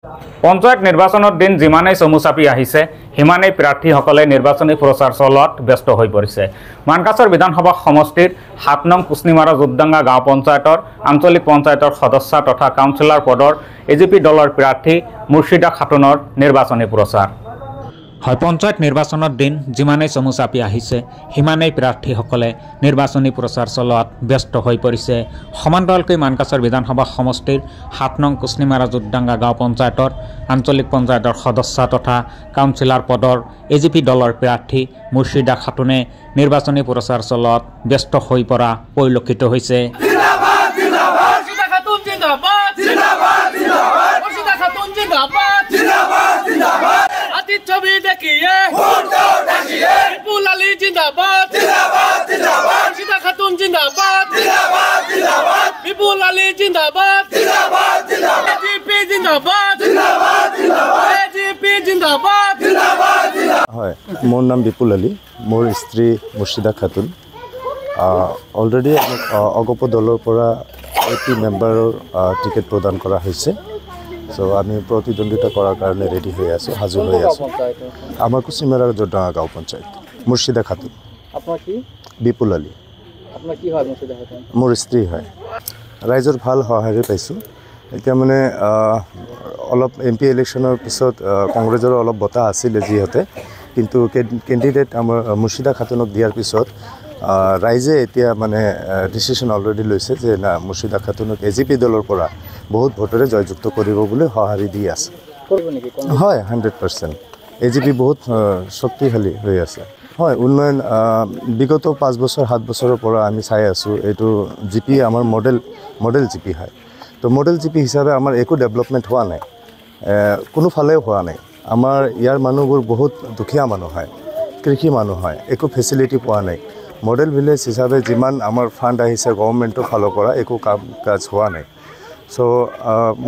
পঞ্চায়ত নিৰ্বাচনৰ দিন যিমানেই চমু চাপি আহিছে সিমানেই প্ৰাৰ্থীসকলে নিৰ্বাচনী প্ৰচাৰ চলোৱাত ব্যস্ত হৈ পৰিছে। মানকাছৰ বিধানসভা সমষ্টিৰ ৭ নং কুচনিমাৰা জোপডাঙ্গা গাঁও পঞ্চায়তৰ আঞ্চলিক পঞ্চায়তৰ সদস্য তথা কাউন্সিলৰ পদৰ এজিপি দলৰ প্ৰাৰ্থী মুৰ্শিদা খাতুনৰ নিৰ্বাচনী প্ৰচাৰ। হয়, পঞ্চায়ত নিৰ্বাচনৰ দিন যিমানেই চমু চাপি আহিছে সিমানেই প্ৰাৰ্থীসকলে নিৰ্বাচনী প্ৰচাৰ চলোৱাত ব্যস্ত হৈ পৰিছে। সমান্তৰালকৈ মানকাছৰ বিধানসভা সমষ্টিৰ ৭ নং কুচনিমাৰা জোপডাঙ্গা গাঁও পঞ্চায়তৰ আঞ্চলিক পঞ্চায়তৰ সদস্য তথা কাউন্সিলৰ পদৰ এজিপি দলৰ প্ৰাৰ্থী মুৰ্শিদা খাতুনে নিৰ্বাচনী প্ৰচাৰ চলোৱাত ব্যস্ত হৈ পৰা পৰিলক্ষিত হৈছে। ছবি দেখিয়ে বিপুল আলী জিন্দাবাদ, মুর্শিদা খাতুন জিন্দাবাদ, বিপুল আলী জিন্দাবাদ, এজিপি জিন্দাবাদ, এজিপি জিন্দাবাদ। হয়, মোৰ নাম বিপুল আলী, মোৰ স্ত্ৰী মুৰ্শিদা খাতুন। অলৰেডি অগপ দলৰ পৰা 80 মেম্বাৰৰ টিকেট প্ৰদান কৰা হৈছে। সো আমি প্ৰতিদ্বন্দ্বিতা কৰাৰ কাৰণে ৰেডি হৈ আছোঁ, সাজু হৈ আছোঁ। আমাৰ কুচনিমাৰা জোপডাঙ্গা গাঁও পঞ্চায়ত। মুৰ্শিদা খাতুন। আপোনাৰ কি? বিপুল আলী। আপোনাৰ কি হয় মুৰ্শিদা খাতুন? মোৰ স্ত্ৰী হয়। ৰাইজৰ ভাল সঁহাৰি পাইছোঁ। এতিয়া মানে অলপ MP ইলেকশ্যনৰ পিছত কংগ্ৰেছৰ অলপ বঁটা আছিলে যিহেতু, কিন্তু কেণ্ডিডেট আমাৰ মুৰ্শিদা খাতুনক দিয়াৰ পিছত ৰাইজে এতিয়া মানে ডিচিশ্যন অলৰেডি লৈছে যে না, মুৰ্শিদা খাতুনক এজিপি দলৰ পৰা বহুত ভোটেৰে জয়যুক্ত কৰিব বুলি সঁহাৰি দি আছে। হয়, 100%। এজিপি বহুত শক্তিশালী হৈ আছে। হয়, উন্নয়ন বিগত 5 বছৰ 7 বছৰৰ পৰা আমি চাই আছোঁ। এইটো জিপি আমাৰ মডেল জিপি হয়। তো মডেল জিপি হিচাপে আমাৰ একো ডেভেলপমেণ্ট হোৱা নাই, কোনোফালেও হোৱা নাই। আমাৰ ইয়াৰ মানুহবোৰ বহুত দুখীয়া মানুহ হয়, কৃষি মানুহ হয়, একো ফেচিলিটি পোৱা নাই। মডেল ভিলেজ হিচাপে যিমান আমাৰ ফাণ্ড আহিছে গভৰ্ণমেণ্টৰ ফালৰ পৰা, একো কাম কাজ হোৱা নাই। সো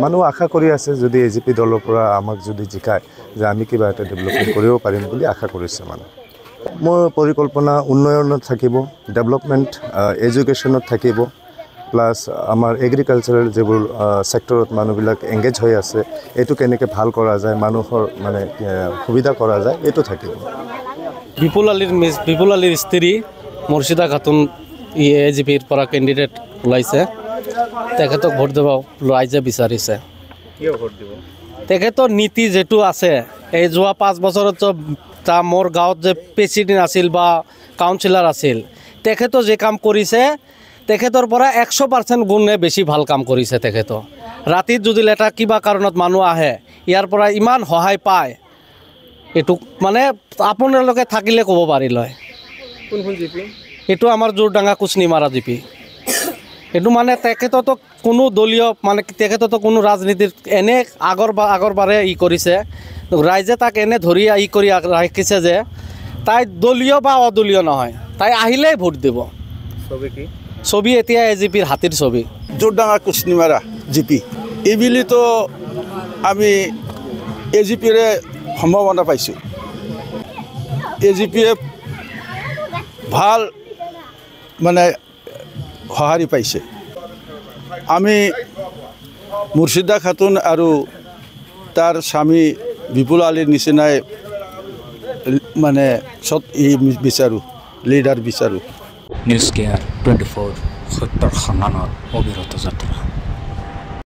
মানুহ আশা কৰি আছে যদি এজিপি দলৰ পৰা আমাক যদি জিকায় যে আমি কিবা এটা ডেভেলপমেণ্ট কৰিব পাৰিম বুলি আশা কৰিছে মানুহ। মোৰ পৰিকল্পনা উন্নয়নত থাকিব, ডেভেলপমেণ্ট এডুকেশ্যনত থাকিব, প্লাছ আমাৰ এগ্ৰিকালচাৰেল যিবোৰ ছেক্টৰত মানুহবিলাক এংগেজ হৈ আছে, এইটো কেনেকৈ ভাল কৰা যায়, মানুহৰ মানে সুবিধা কৰা যায়, এইটো থাকিব। বিপুল আলীৰ স্ত্ৰী মুৰ্শিদা খাতুন এজিপিৰ পৰা কেণ্ডিডেট ওলাইছে। তেখেতক ভোট দিব ৰাইজে বিচাৰিছে। তেখেতৰ নীতি যিটো আছে, এই যোৱা 5 বছৰত মোৰ গাঁৱত যে প্ৰেচিডেণ্ট আছিল বা কাউন্সিলাৰ আছিল, তেখেতো যে কাম কৰিছে, তেখেতৰ পৰা 100% গুণে বেছি ভাল কাম কৰিছে। তেখেতো ৰাতিত যদি এটা কিবা কাৰণত মানুহ আহে, ইয়াৰ পৰা ইমান সহায় পায়, এইটো মানে আপোনালোকে থাকিলে ক'ব পাৰিলে। কোনখন জিপি? এইটো আমাৰ জোপডাঙ্গা কুচনিমাৰা জিপি। এইটো মানে তেখেততো কোনো দলীয় মানে তেখেততো কোনো ৰাজনীতিৰ এনে আগৰবাৰে কৰিছে, ৰাইজে তাক এনে ধৰি কৰি ৰাখিছে যে তাই দলীয় বা অদলীয় নহয়, তাই আহিলেই ভোট দিব। ছবি কি? ছবি এতিয়া এজিপিৰ হাতীৰ ছবি। জোপডাঙ্গা কুচনিমাৰা জিপি এইবুলিতো আমি এজিপিৰে সম্ভাৱনা পাইছোঁ। এজিপিয়ে ভাল মানে সঁহাৰি পাইছে। আমি মুৰ্শিদা খাতুন আৰু তাৰ স্বামী বিপুল আলীৰ নিচিনাই মানে বিচাৰোঁ, লিডাৰ বিচাৰোঁ। নিউজ কেয়াৰ 24 সত্যৰ সন্ধানৰ অবিৰত যাত্ৰা।